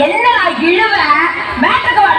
என்ன இழுவ மேட்டுக்கு வர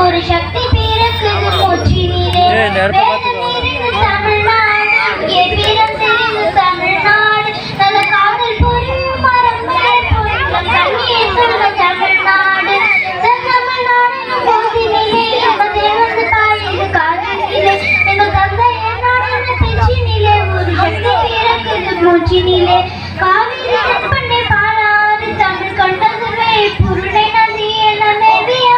ஒரு சக்தி பிறக்குது மூச்சினிலே தமிழ்நாடு இங்கே பிறந்தது தமிழ்நாடு நல்ல காதல் புரியும் மரம் கண்ணியை சொல்ல தமிழ்நாடு தமிழ்நாடு போதினிலே எங்கள் தேவந்து பாயுது காதினிலே எங்கள் தந்தை என்னோட பேச்சினிலே ஒரு சக்தி பிறக்குது மூச்சினிலே காவிரி பண்ணை பாடாது தமிழ் கொண்டதுமே புருடை நதி என மேவியா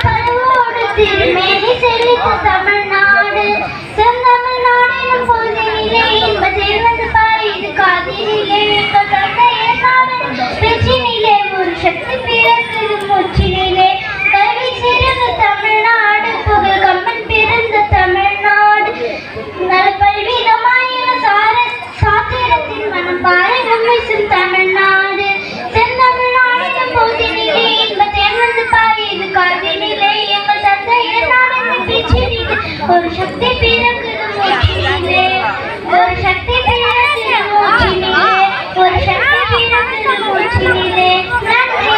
பருவோடு திருமேனி செழித்த தமிழ்நாடு செந்தமிழ்நாடு போதினிலே இன்ப தேவந்து பாயுது காதினிலே எங்கள் தந்தை என்னோட பேச்சினிலே ஒரு சக்தி பிறக்குது மூச்சினிலே கல்வி சிறந்த தமிழ்நாடு புகழ் கம்மன் பிறந்த தமிழ்நாடு நல்ல பல்விதமாயின சாத்திரத்தின் மனம் பாரகம் வீசும் தமிழ்நாடு செந்தமிழ்நாடு போதினிலே இன்ப தேவந்து பாயுது காதினிலே எங்கள் தந்தை என்னோட பேச்சினிலே ஒரு சக்தி பிறக்குது மூச்சினிலே ஒரு சக்தி பிறக்குது மூச்சினிலே ஒரு சக்தி பிறக்குது மூச்சினிலே நன்றி.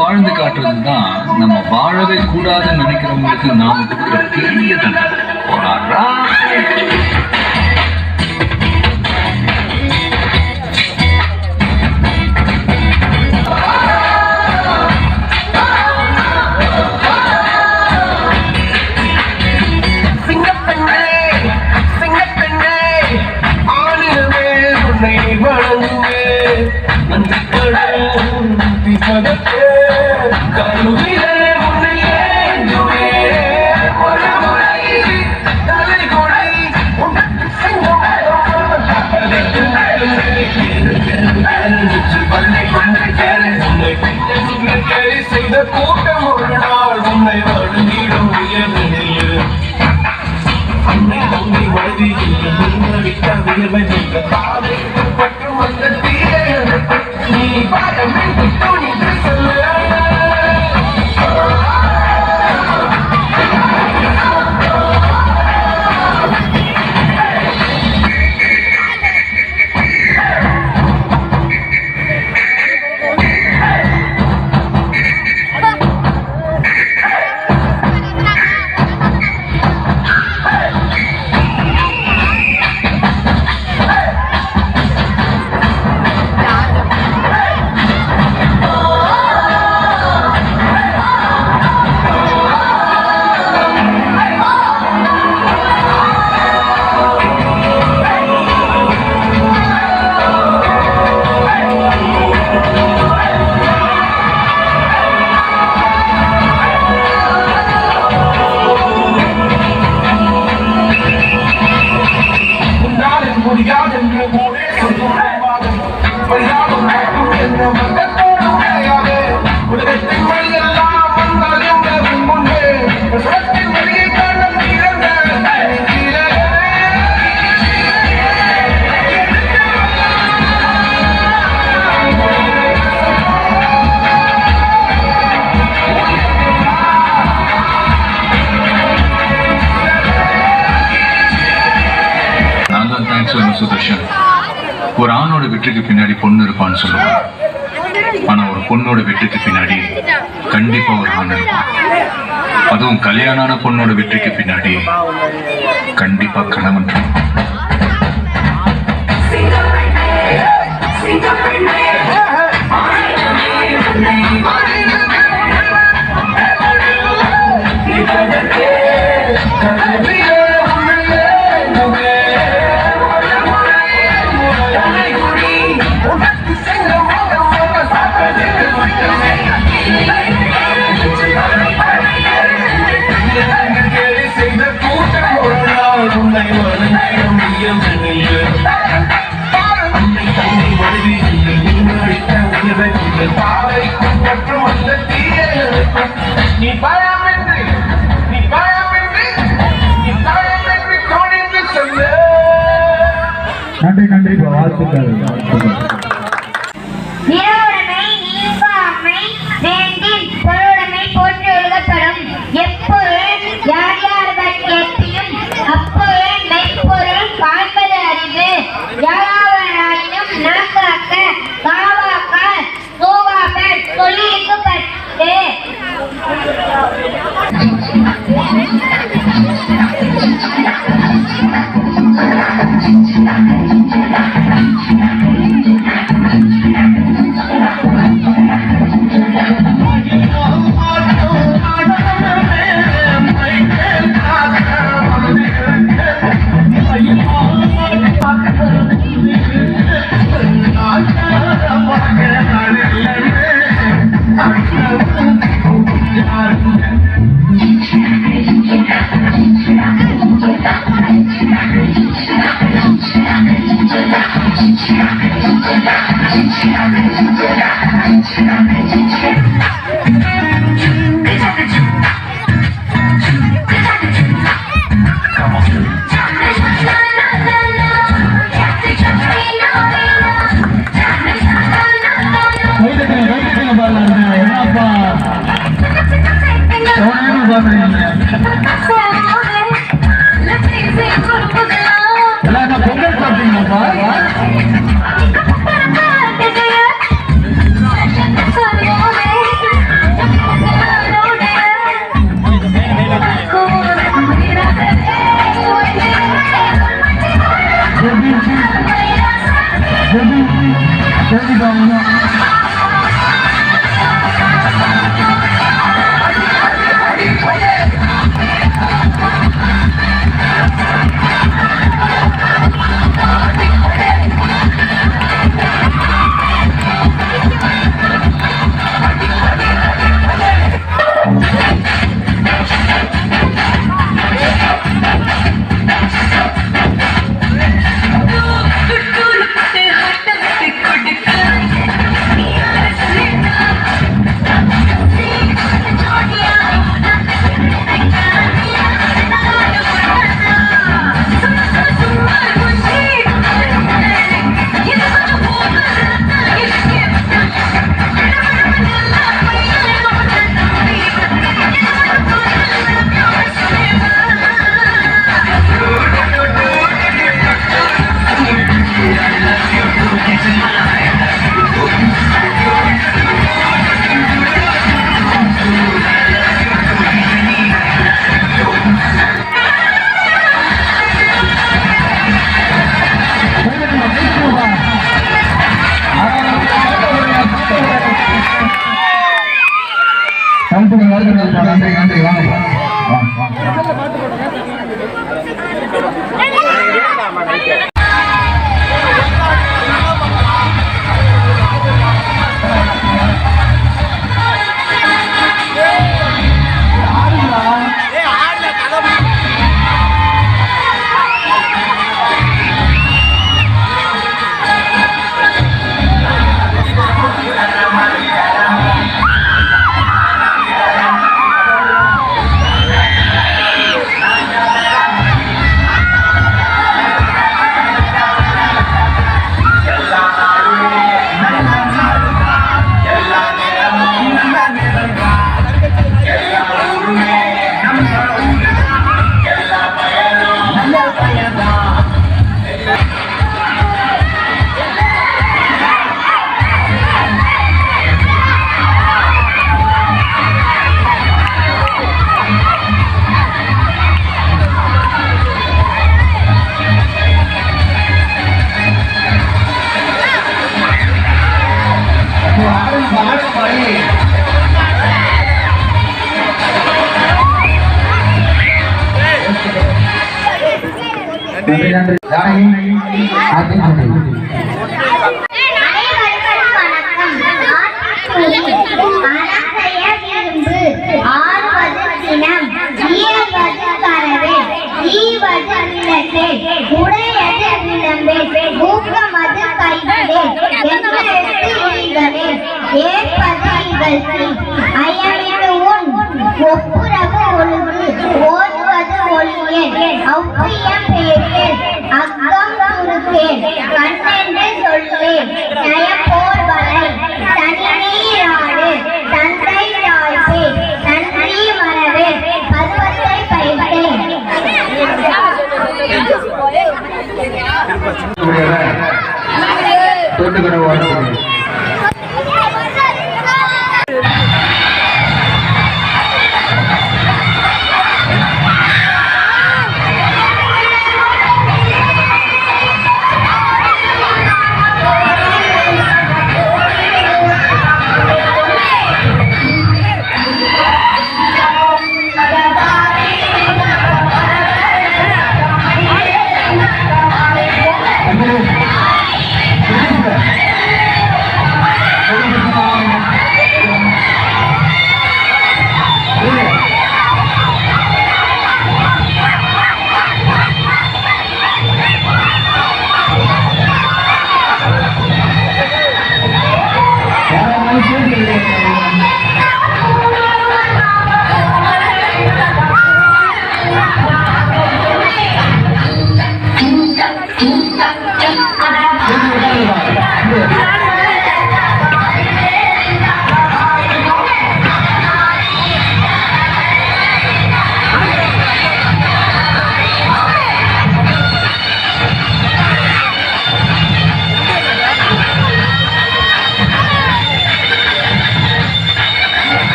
வாழ்ந்து காட்டுறது தான் நம்ம வாழவே கூடாதுன்னு நினைக்கிறவங்களுக்கு நாம கொடுக்குற பெரிய தண்டனை. மடிக்க வியர்வை நின்ற பாதை பற்று வந்த தீரனுக்கு நீ பாடமின்றி துணிந்து சொல்ல சுதர்ஷன், ஒரு ஆணோட வெற்றிக்கு பின்னாடி பொண்ணு இருப்பான்னு சொல்லுவாங்க. ஆனா ஒரு பொண்ணோட வெற்றிக்கு பின்னாடி கண்டிப்பா ஒரு ஆண் இருப்பான். அதுவும் கல்யாணான பொண்ணோட வெற்றிக்கு பின்னாடி கண்டிப்பா கணவன் இருப்பான். நன்றி நன்றி வாழ்த்துக்கள். நிறவுடைமை நீங்காமை வேண்டின் பொருளுடைமை போற்றி ஒழுகப்படும். எப்பொருள் யார் யார்கள் கேட்பினும் அப்பொருள் மெய்ப்பொருள் காண்பது அறிவு. யாராவனாயினும் நாக்காக்க காவாக்க சோகாமல் சொல்லியிருக்கப்பட்டு பொங்கல் சாப்பிட்டீங்களாப்பா? அனைவருக்கும் வணக்கம். அறத்தைய விரும்பு, ஆறுவது சினம், இயல்வது கரவே, ஈவது விளக்கே, உடையது விளம்பே, ஊக்கமது கைவிடே, எண்ணெழுத்து ஈகளே, ஏற்பது இகழ்ச்சி, அயமிடு உன், ஒப்புரவு ஒழுகு, ஓதுவது ஒளியே, ஒவ்வியம் பேசேன், அக்கம் சுருக்கேன், கண்ணென்று சொல்லேன், நயப்போர் வரை, தனிநீராடு, தந்தை தாய்ப்பே, நன்றி மறவே, பருவத்தை பயிர்த்தேன்.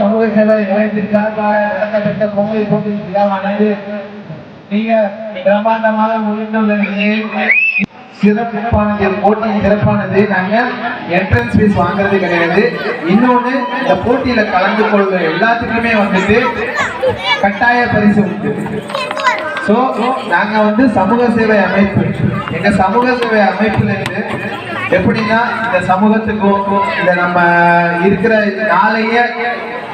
சமூக சேவை இளைஞருக்காக நடத்தப்பட்ட பொங்கல் போட்டி விழாவானது மிக பிரம்மாண்டமாக முடிந்துள்ளது. சிறப்பானது, போட்டி சிறப்பானது. நாங்க என்ட்ரன்ஸ் ஃபீஸ் வாங்குறது கிடையாது. இன்னொன்னு, இந்த போட்டியில கலந்து கொள்கிற எல்லாத்துக்குமே வந்துட்டு கட்டாய பரிசு உண்டு. ஸோ நாங்க வந்து சமூக சேவை அமைப்பு, எங்க சமூக சேவை அமைப்புல இருந்து எப்படின்னா இந்த சமூகத்துக்கும் இந்த நம்ம இருக்கிற நாளைய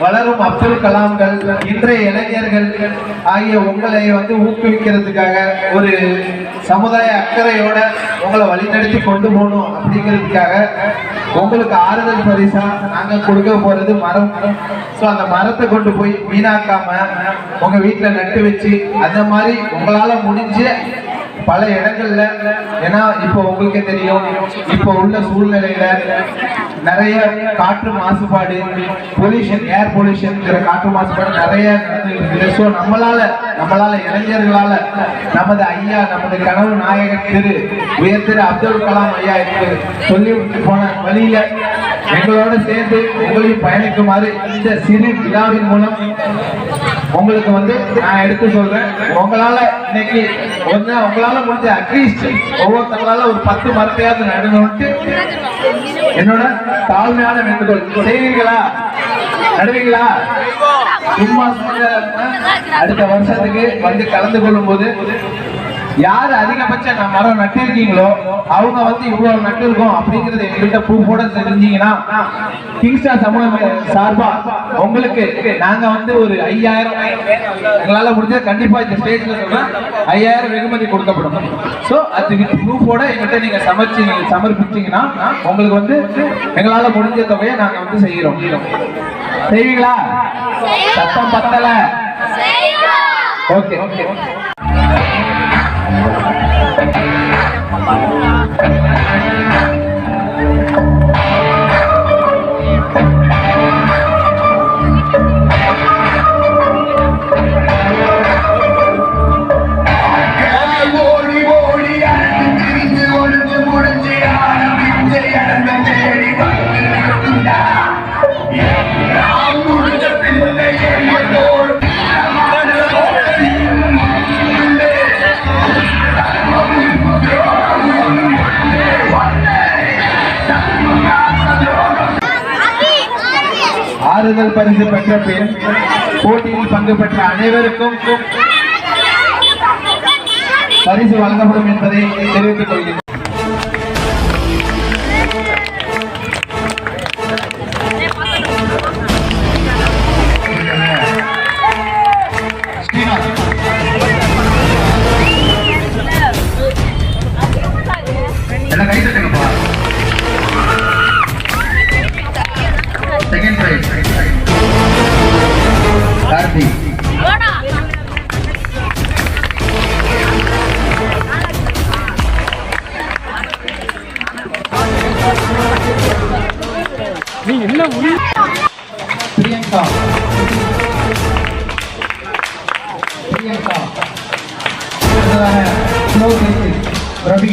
வளரும் அப்துல் கலாம்கள், இன்றைய இளைஞர்கள் ஆகிய உங்களை வந்து ஊக்குவிக்கிறதுக்காக, ஒரு சமுதாய அக்கறையோட உங்களை வழிநடத்தி கொண்டு போகணும் அப்படிங்கிறதுக்காக உங்களுக்கு ஆறுதல் பரிசா நாங்க கொடுக்க போறது மரம். ஸோ அந்த மரத்தை கொண்டு போய் வீணாக்காம உங்க வீட்டுல நட்டு வச்சு அந்த மாதிரி உங்களால முடிஞ்ச பல இடங்கள்ல, ஏன்னா இப்போ உங்களுக்கே தெரியும், இப்போ உள்ள சூழ்நிலையில நிறைய காற்று மாசுபாடு, பொல்யூஷன், ஏர் பொல்யூஷன், காற்று மாசுபாடு நிறைய நடந்துட்டு. ஸோ நம்மளால இளைஞர்களால நமது ஐயா, நமது கனவு நாயகர் உயர் திரு அப்துல் கலாம் ஐயா சொல்லி போன வழியில எங்களோட சேர்ந்து உங்களையும் பயணிக்குமாறு இந்த சிறு விழாவின் மூலம் உங்களுக்கு வந்து நான் எடுத்து சொல்றேன். உங்களால இன்னைக்கு உங்களால முடிஞ்ச அட்லீஸ்ட் ஒவ்வொருத்தங்களால ஒரு 10 மரத்தையாவது நடணும்ட்டு என்னோட தாழ்மையான வேண்டுகோள். செய்வீங்களா? நடுவீங்களா? சும்மா அடுத்த வருஷத்துக்கு வந்து கலந்து கொள்ளும் போது யாரு அதிகபட்சம் நான் மரம் நட்டிருக்கீங்களோ அவங்க வந்து இவ்வளவு நட்டிருக்கோம் அப்படிங்கறது எங்கள்கிட்ட ப்ரூஃபோட தெரிஞ்சீங்கன்னா கிங்ஸ்டார் சமூகம் சார்பா உங்களுக்கு நாங்க வந்து ஒரு 5000, எங்களால முடிஞ்ச கண்டிப்பா இந்த ஸ்டேஜ்ல சொல்றேன், 5000 வெகுமதி கொடுக்கப்படும். ஸோ அதுக்கு ப்ரூஃபோட எங்கள்கிட்ட நீங்க சமர்ப்பிச்சீங்கன்னா உங்களுக்கு வந்து எங்களால முடிஞ்ச தொகையை நாங்க வந்து செய்யறோம். செய்வீங்களா? சத்தம் பத்தல. Okay okay. ஆறுதல் பரிசு பெற்ற பின் போட்டியில் பங்கு பெற்ற அனைவருக்கும் பரிசு வழங்கப்படும் என்பதை தெரிவித்துக் கொள்கிறேன். எல்லாம் கை தட்டுங்கப்பா. Second prize Karthi. Priyanka slow cycle Ravi.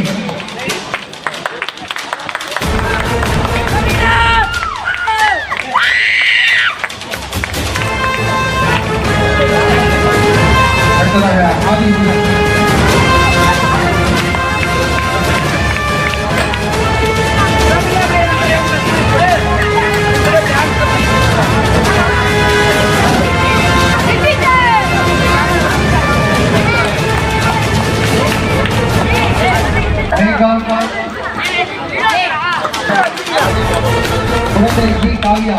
அடுத்ததாக ஆதி. காவியா.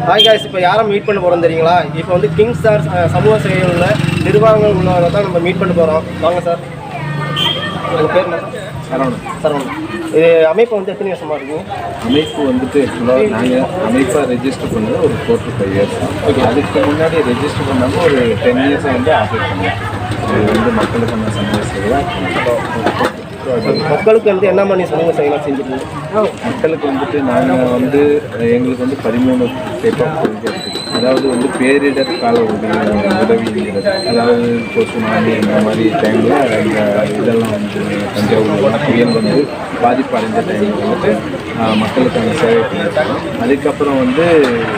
ஹாய் காய்ஸ், இப்போ யாரை மீட் பண்ண போகிறோம் தெரியுங்களா? இப்போ வந்து கிங் ஸ்டார் சமூக சேவையில் உள்ள நிர்வாகங்கள் உள்ளவங்க தான் நம்ம மீட் பண்ண போகிறோம். வாங்க சார். உங்கள் பேர் என்ன? சரவணன். இது அமைப்பு வந்து எத்தனை வருஷமாக இருக்கும்? அமைப்பு வந்துட்டு ஆக்சுவலாக நாங்கள் அமைப்பாக ரெஜிஸ்டர் பண்ணது ஒரு 4 to 5 years. ஓகே, அதுக்கு முன்னாடி ரெஜிஸ்டர் பண்ணாமல் ஒரு 10 years வந்து ஆப்ரேட் பண்ணோம். இது வந்து மக்களுக்கான சமூக சேவை. மக்களுக்கு வந்து என்ன மாதிரி சமூக சேவைலாம் செஞ்சுருக்கீங்க? மக்களுக்கு வந்துட்டு நாங்கள் வந்து எங்களுக்கு வந்து 13 டைப் ஆஃப் ப்ராஜெக்ட். அதாவது வந்து பேரிடர் கால உதவிங்கிறது, அதாவது இப்போ சுனாமி இந்த மாதிரி டைமில் இந்த இதெல்லாம் வந்து தஞ்சாவூர் புயல் வந்து பாதிப்பு அடைஞ்ச டைமில் வந்துட்டு மக்களுக்கான சேவை பண்ணியிருக்கோம். அதுக்கப்புறம் வந்து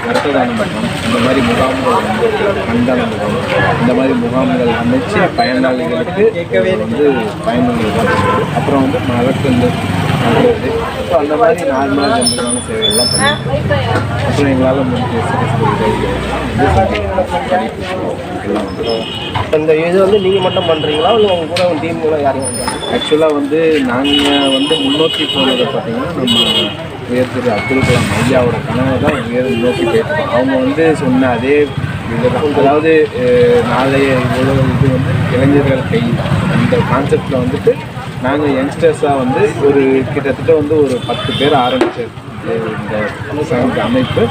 ரத்த தான முகாம், இந்த மாதிரி முகாம்கள் வந்து கண்தான முகாம், இந்த மாதிரி முகாம்கள் அமைச்சு பயனாளிகளுக்கு வந்து பயனுள்ளதாக இருக்குது. அப்புறம் வந்து மரக்கன்று நடுறது, ஸோ அந்த மாதிரி நார்மலாக ஜென்ரலான சேவைகள்லாம் பண்ணியிருக்கோம். அப்புறம் எங்களால் முடிஞ்ச எல்லாம் வந்து இந்த இது வந்து நீங்கள் மட்டும் பண்ணுறீங்களா இல்லை உங்கள் கூட உங்கள் டீம்லாம் யாரும் பண்ணுறாங்க? ஆக்சுவலாக வந்து நாங்கள் வந்து முன்னோக்கி போனதை பார்த்தீங்கன்னா நம்ம உயர்திரு அப்துல் கலாம் ஐயாவோட கனவை தான் நோக்கி போயிருக்கோம். அவங்க வந்து சொன்ன அதே இதுதான், அதாவது நாளைய இவ்வளோ இது வந்து இளைஞர்கள் கை, அந்த கான்செப்டில் வந்துட்டு நாங்கள் யங்ஸ்டர்ஸாக வந்து ஒரு கிட்டத்தட்ட வந்து ஒரு 10 பேர் ஆரம்பித்தது இந்த அமைப்பு.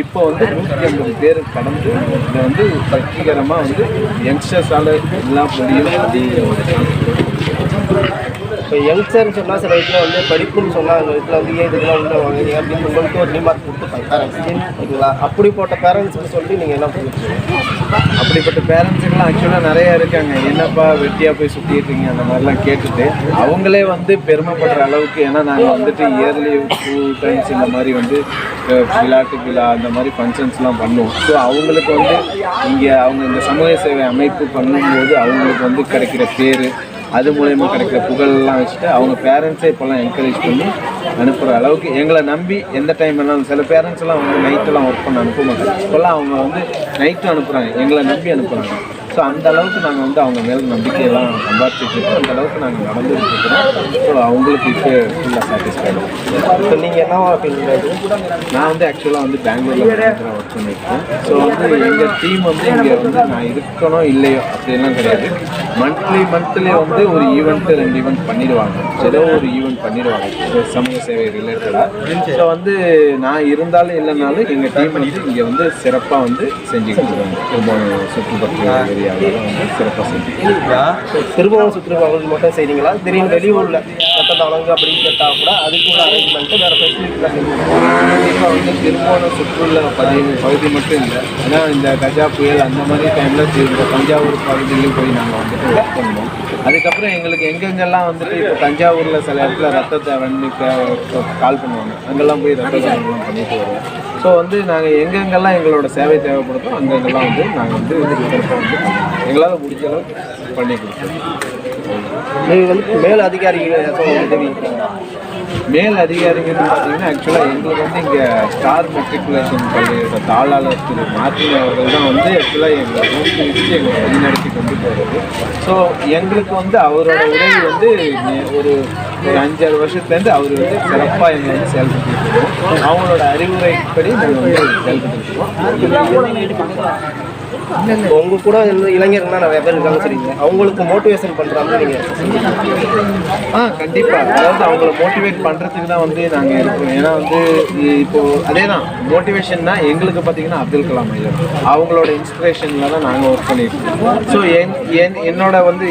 இப்போ வந்து 150 பேர் கடந்து இதை வந்து வெற்றிகரமாக வந்து யங்ஸ்டர்ஸால் எல்லாம் முடியும் அப்படிங்கிற ஒரு இப்போ யங்ஸ்டர்னு சொன்னால் சில இடத்துல வந்து படிப்புன்னு சொன்னால் அந்த இடத்துல வந்து இதுக்கெல்லாம் உள்ள வாங்குறீங்க அப்படின்னு உங்களுக்கு ஒரு டிமார்க் கொடுத்து ஓகேங்களா? அப்படிப்பட்ட பேரண்ட்ஸுக்கு சொல்லி நீங்கள் என்ன பண்ணிருக்கீங்க? அப்படிப்பட்ட பேரண்ட்ஸுக்கெல்லாம் ஆக்சுவலாக நிறையா இருக்காங்க. என்னப்பா வெட்டியாக போய் சுற்றிட்டுருங்க அந்த மாதிரிலாம் கேட்டுட்டு அவங்களே வந்து பெருமைப்படுற அளவுக்கு, ஏன்னா நாங்கள் வந்துட்டு இயர்லி 2 times இந்த மாதிரி வந்து விழா அந்த மாதிரி ஃபங்க்ஷன்ஸ்லாம் பண்ணுவோம். ஸோ அவங்களுக்கு வந்து இங்கே அவங்க இந்த சமூக சேவை அமைப்பு பண்ணும்போது அவங்களுக்கு வந்து கிடைக்கிற பேர், அது மூலயமா கிடைக்கிற புகழெல்லாம் வச்சுட்டு அவங்க பேரண்ட்ஸே இப்போல்லாம் என்கரேஜ் பண்ணி அனுப்புகிற அளவுக்கு எங்களை நம்பி எந்த டைம் எல்லாம் சில பேரண்ட்ஸ்லாம் வந்து நைட்டெல்லாம் ஒர்க் பண்ண அனுப்ப மாட்டாங்க. இப்போல்லாம் அவங்க வந்து நைட்டு அனுப்புகிறாங்க, எங்களை நம்பி அனுப்புகிறாங்க. ஸோ அந்த அளவுக்கு நாங்கள் வந்து அவங்க மேலே நம்பிக்கையெல்லாம் சம்பாதிச்சுட்டு அந்த அளவுக்கு நாங்கள் நடந்துட்டு இருக்கிறோம். ஸோ அவங்களுக்கு இப்போ ஃபுல்லாக சாட்டிஸ்ஃபைடு. இப்போ நீங்கள் என்னவா ஃபீல் பண்ணுறது? நான் வந்து ஆக்சுவலாக வந்து பெங்களூரில் ஒர்க் பண்ணியிருக்கேன். ஸோ வந்து எங்கள் டீம் வந்து இங்கே வந்து நான் இருக்கணும் இல்லையோ அப்படிலாம் கிடையாது. மந்த்லி வந்து ஒரு ஈவெண்ட்டு 2 ஈவெண்ட் பண்ணிடுவாங்க, ஏதோ ஒரு ஈவெண்ட் பண்ணிடுவாங்க சமூக சேவை ரிலேட்டடாக. ஸோ வந்து நான் இருந்தாலும் இல்லைனாலும் எங்கள் டீம் வந்து இங்கே வந்து சிறப்பாக வந்து செஞ்சுக்கிட்டு இருக்காங்க. திரும்பவும் சுற்றுப்பட்டு ஏரியாவில் வந்து சிறப்பாக செஞ்சுக்கிட்டு திரும்பவும் சுற்றுலாவுக்கு மட்டும் செய்கிறீங்களா? திடீர்னு வெளியூரில் ரத்த தானங்க அப்படின்னு கேட்டால் கூட அதுக்கு ஒரு அரேஞ்ச்மெண்ட்டு வேறு ஃபெசிலிட்டிலாம் செஞ்சுருக்காங்க. கண்டிப்பாக வந்து திரும்பவும் சுற்றுலா பகுதி மட்டும் இல்லை, ஏன்னா இந்த கஜா புயல் அந்த மாதிரி டைமில் இந்த தஞ்சாவூர் பகுதியிலையும் போய் நாங்கள் வந்துட்டு ஒர்க் பண்ணுவோம். அதுக்கப்புறம் எங்களுக்கு எங்கெங்கெல்லாம் வந்துட்டு இப்போ தஞ்சாவூரில் சில இடத்துல ரத்தத்தை வந்து கால் பண்ணுவாங்க, அங்கெல்லாம் போய் ரத்த தானம்லாம் பண்ணிட்டு வருவோம். ஸோ வந்து நாங்கள் எங்கெங்கெல்லாம் எங்களோட சேவை தேவைப்படுதோ அங்கெங்கெல்லாம் வந்து நாங்கள் வந்து சிறப்பாக வந்து எங்களால் முடிஞ்ச அளவுக்கு பண்ணி கொடுப்போம். நீங்கள் வந்து மேல் அதிகாரிகள் மேல் அதிகாரிகள்னு பார்த்தீங்கன்னா ஆக்சுவலாக எங்களுக்கு வந்து இங்கே ஸ்டார் மெட்ரிகுலேஷன் பள்ளியோட தாளாளர் திரு மார்ட்டின் அவர்கள் தான் வந்து ஆக்சுவலாக எங்களை ஊக்குவிச்சு எங்களை வழிநடத்தி கொண்டு போகிறது. ஸோ எங்களுக்கு வந்து அவரோட உதவி வந்து ஒரு 5-6 வருஷத்துலேருந்து அவர் வந்து சிறப்பாக எங்களை வந்து செயல்படுத்திட்டு இருக்கோம். அவங்களோட அறிவுரைப்படி நாங்கள் வந்து செயல்பட்டு இருக்கோம். உங்க கூட இளைஞர்கள்லாம் நிறைய பேர் இருக்காங்க சரிங்க, அவங்களுக்கு மோட்டிவேஷன் பண்ணுறாங்க நீங்கள்? கண்டிப்பாக. அதாவது அவங்கள மோட்டிவேட் பண்ணுறதுக்கு தான் வந்து நாங்கள் இருக்கோம். ஏன்னா வந்து இப்போது அதே தான் மோட்டிவேஷன்னா எங்களுக்கு பார்த்தீங்கன்னா அப்துல் கலாம் ஐயா அவங்களோட இன்ஸ்பிரேஷனில் தான் நாங்கள் ஒர்க் பண்ணிட்டு இருக்கோம். ஸோ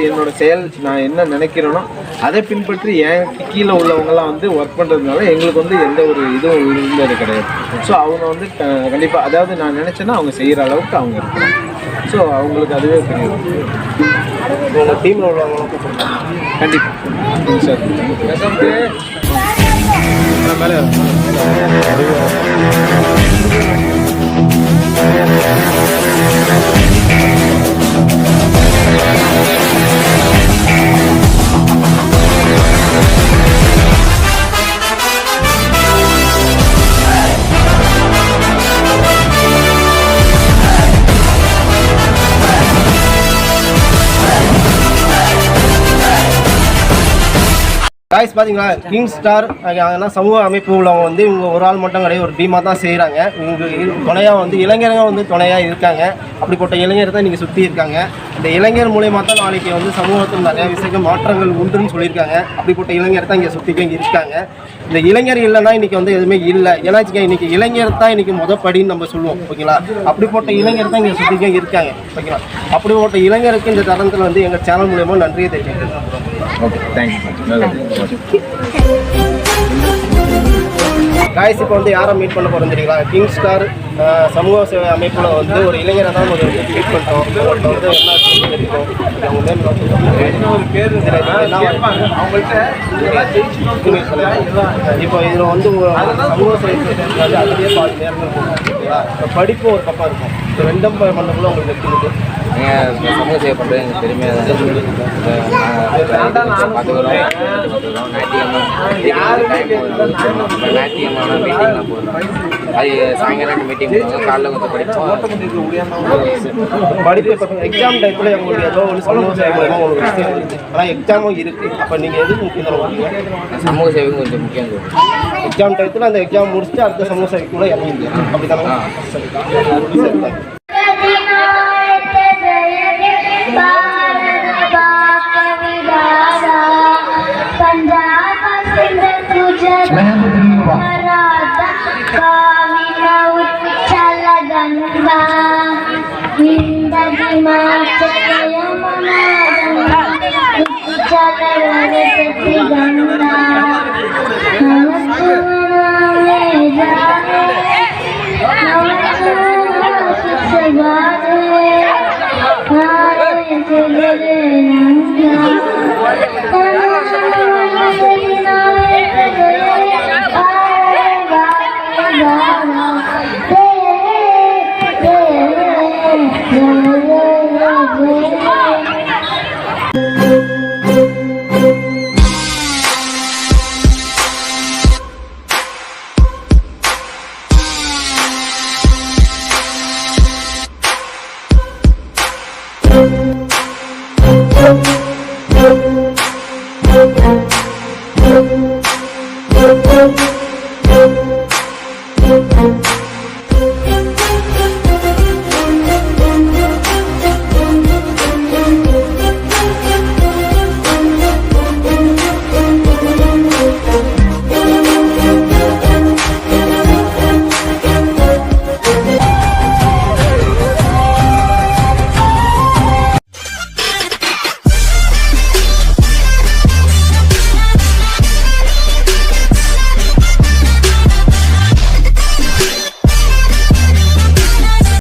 என்னோட செயல் நான் என்ன நினைக்கிறேனோ அதை பின்பற்றி என் கீழே உள்ளவங்கலாம் வந்து ஒர்க் பண்ணுறதுனால எங்களுக்கு வந்து எந்த ஒரு இதுவும் இருந்தது கிடையாது. ஸோ அவங்க வந்து கண்டிப்பாக அதாவது நான் நினச்சேன்னா அவங்க செய்கிற அளவுக்கு அவங்க இருக்காங்க. ஸோ அவங்களுக்கு அதுவே தெரியும். உங்கள் டீமில் உள்ளவங்களும் கண்டிப்பாக சார் மேலே காய்ஸ் பார்த்தீங்களா, கிங் ஸ்டார் அதெல்லாம் சமூக அமைப்பு உள்ளவங்க வந்து இவங்க ஒரு ஆள் மட்டும் கிடையாது, ஒரு டீமாக தான் செய்கிறாங்க. இவங்க துணையாக வந்து இளைஞர்கள் வந்து துணையாக இருக்காங்க. அப்படிப்பட்ட இளைஞர் தான் இன்றைக்கி சுற்றி இருக்காங்க. இந்த இளைஞர் மூலயமா தான் நாளைக்கு வந்து சமூகத்தில் நிறையா விஷயங்கள் மாற்றங்கள் உண்டுன்னு சொல்லியிருக்காங்க. அப்படிப்பட்ட இளைஞர் தான் இங்கே சுற்றிக்க இங்கே இருக்காங்க. இந்த இளைஞர் இல்லைன்னா இன்றைக்கி வந்து எதுவுமே இல்லை. ஏன்னா இன்றைக்கி இளைஞர் தான் இன்றைக்கி படின்னு நம்ம சொல்லுவோம் ஓகேங்களா. அப்படிப்பட்ட இளைஞர் தான் இங்கே சுற்றிக்க இருக்காங்க ஓகேங்களா. அப்படிப்பட்ட இளைஞருக்கு இந்த தருணத்தில் வந்து எங்கள் சேனல் மூலயமா நன்றியை தெரிவிக்கிறேன். Okay, thank you. காய்ஸ் இப்போ வந்து யாரை மீட் பண்ண போகிறோம் தெரியுங்களா? கிங் ஸ்டார் சமூக சேவை அமைப்பில் வந்து ஒரு இளைஞரை தான் ஒரு மீட் பண்ணுறோம். அவங்கள்ட்ட வந்து என்ன தெரியும் அவங்க பேர் இப்போ இதில் வந்து சமூக சேவை வந்து அதுலேயே பாதி நேரங்கள் ஓகேங்களா. இப்போ படிப்பு ஒரு பக்கம் இருக்கும். இப்போ ரெண்டும் பண்ணக்குள்ள உங்களுக்கு எடுத்துக்கிட்டு சமூக சேவை பண்ணுறது எனக்கு பெருமையாக தான் பார்த்துக்கிறோம். நாட்டியமான மீட்டிங்லாம் போடுறோம். அது சாயங்காலம் மீட்டிங் போடுவாங்க, காலைல கொஞ்சம் படிப்போம். படிப்பு இப்போ எக்ஸாம் டைத்தில் உங்களுக்கு ஏதோ ஒரு சமூக சேவை மூலமாக உங்களுக்கு விஷயம் இருக்குது. ஆனால் எக்ஸாமும் இருக்குது. அப்போ நீங்கள் எதுக்கு முக்கியம் கொடுப்பீங்க? சமூக சேவைக்கும் கொஞ்சம் முக்கியம். எக்ஸாம் டைத்தில் அந்த எக்ஸாம் முடிச்சுட்டு அடுத்த சமூக சேவைக்குள்ளே இறங்கிங்க அப்படி தானே? Krishna